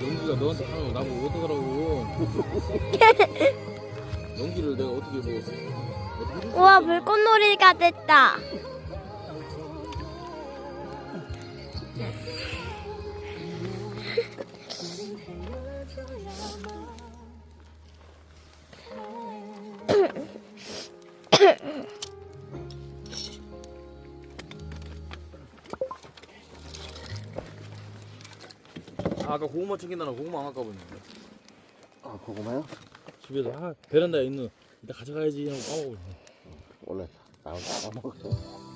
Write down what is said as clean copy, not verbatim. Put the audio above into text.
연기가 너한테 하면 나보고 어떡하라고. 연기를 내가 어떻게 뭐 어떻게 해줄 수 우와, 있겠냐. 불꽃놀이가 됐다. 아까 고구마 챙긴다나 고구마 안 갖고 가보네. 아, 고구마요? 집에서 베란다에 있는 이따 가져가야지 하고 까먹고 있네. 원래 안 먹었어.